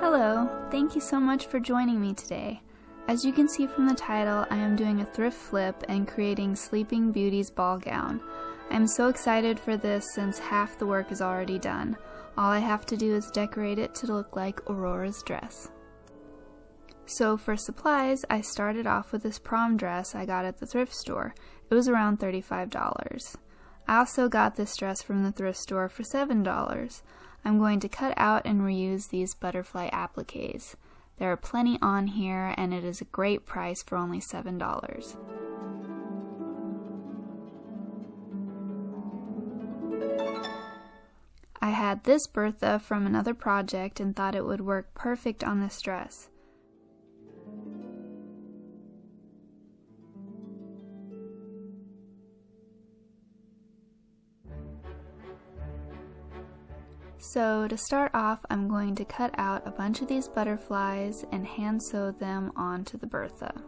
Hello, thank you so much for joining me today. As you can see from the title, I am doing a thrift flip and creating Sleeping Beauty's ball gown. I am so excited for this since half the work is already done. All I have to do is decorate it to look like Aurora's dress. So for supplies, I started off with this prom dress I got at the thrift store. It was around $35. I also got this dress from the thrift store for $7. I'm going to cut out and reuse these butterfly appliques. There are plenty on here and it is a great price for only $7. I had this Bertha from another project and thought it would work perfect on this dress. So to start off, I'm going to cut out a bunch of these butterflies and hand sew them onto the Bertha.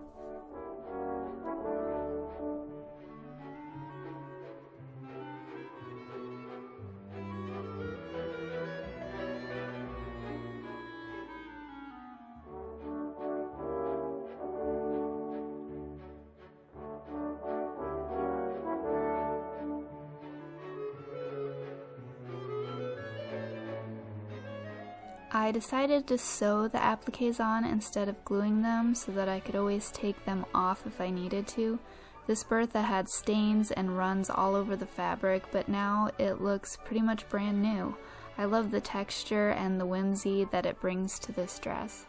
I decided to sew the appliques on instead of gluing them so that I could always take them off if I needed to. This Bertha had stains and runs all over the fabric, but now it looks pretty much brand new. I love the texture and the whimsy that it brings to this dress.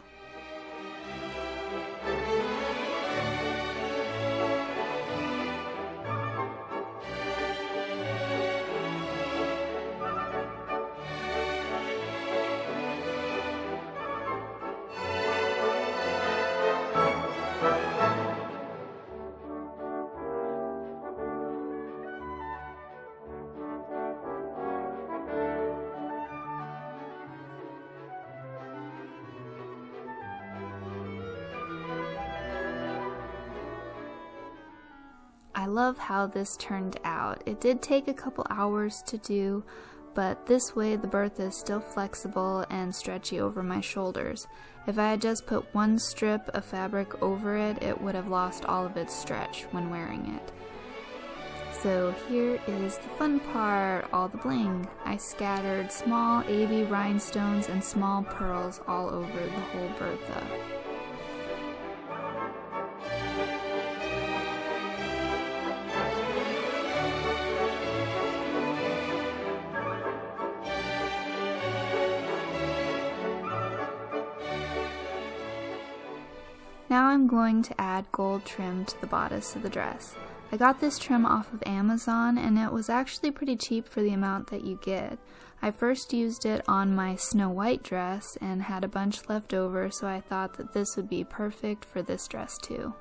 I love how this turned out. It did take a couple hours to do, but this way the Bertha is still flexible and stretchy over my shoulders. If I had just put one strip of fabric over it, it would have lost all of its stretch when wearing it. So here is the fun part, all the bling. I scattered small AB rhinestones and small pearls all over the whole Bertha. Now I'm going to add gold trim to the bodice of the dress. I got this trim off of Amazon and it was actually pretty cheap for the amount that you get. I first used it on my Snow White dress and had a bunch left over, so I thought that this would be perfect for this dress too.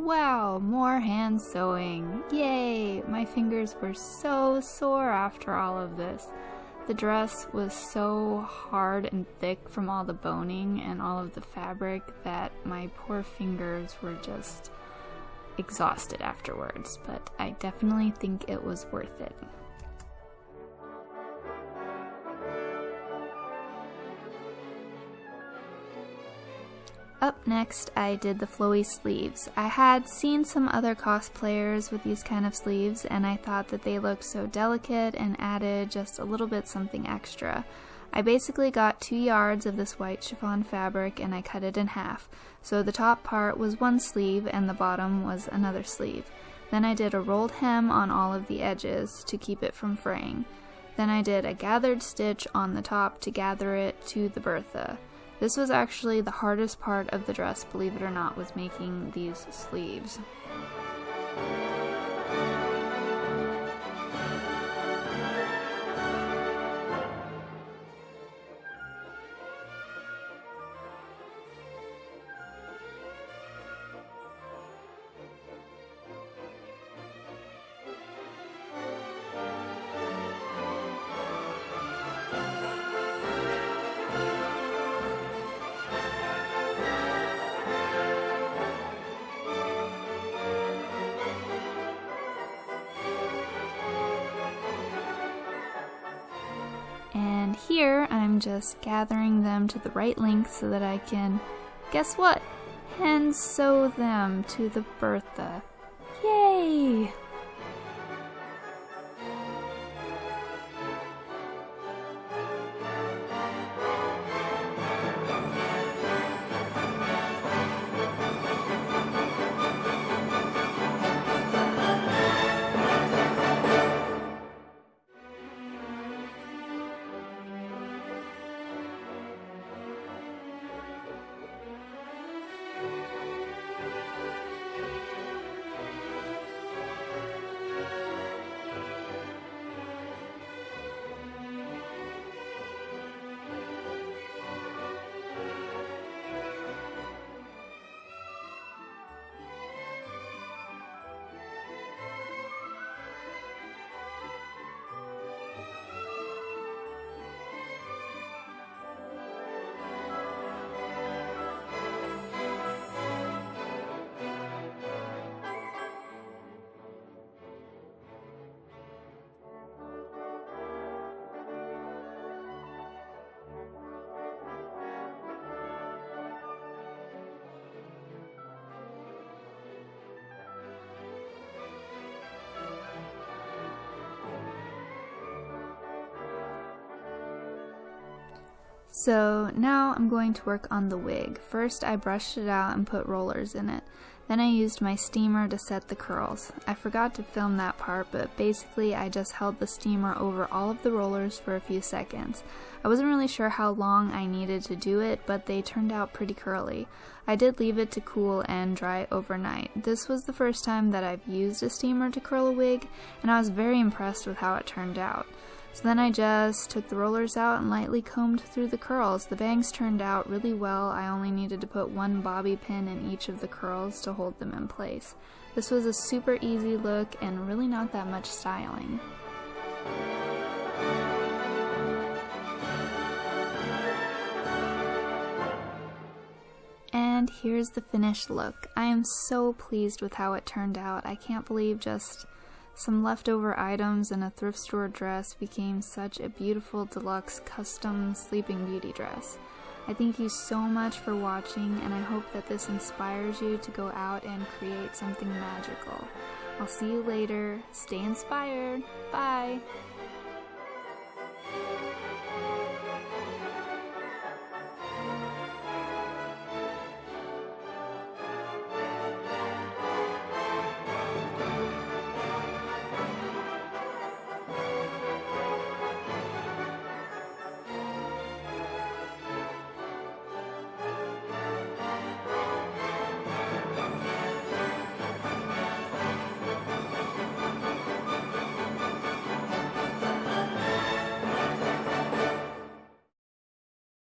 Wow, more hand sewing. Yay! My fingers were so sore after all of this. The dress was so hard and thick from all the boning and all of the fabric that my poor fingers were just exhausted afterwards, but I definitely think it was worth it. Up next, I did the flowy sleeves. I had seen some other cosplayers with these kind of sleeves, and I thought that they looked so delicate and added just a little bit something extra. I basically got 2 yards of this white chiffon fabric and I cut it in half. So the top part was one sleeve and the bottom was another sleeve. Then I did a rolled hem on all of the edges to keep it from fraying. Then I did a gathered stitch on the top to gather it to the Bertha. This was actually the hardest part of the dress, believe it or not, was making these sleeves. And here I'm just gathering them to the right length so that I can, guess what? Hand sew them to the Bertha. Yay! So now I'm going to work on the wig. First I brushed it out and put rollers in it. Then I used my steamer to set the curls. I forgot to film that part, but basically I just held the steamer over all of the rollers for a few seconds. I wasn't really sure how long I needed to do it, but they turned out pretty curly. I did leave it to cool and dry overnight. This was the first time that I've used a steamer to curl a wig, and I was very impressed with how it turned out. So then I just took the rollers out and lightly combed through the curls. The bangs turned out really well. I only needed to put one bobby pin in each of the curls to hold them in place. This was a super easy look and really not that much styling. And here's the finished look. I am so pleased with how it turned out. I can't believe just some leftover items and a thrift store dress became such a beautiful deluxe custom Sleeping Beauty dress. I thank you so much for watching, and I hope that this inspires you to go out and create something magical. I'll see you later. Stay inspired. Bye!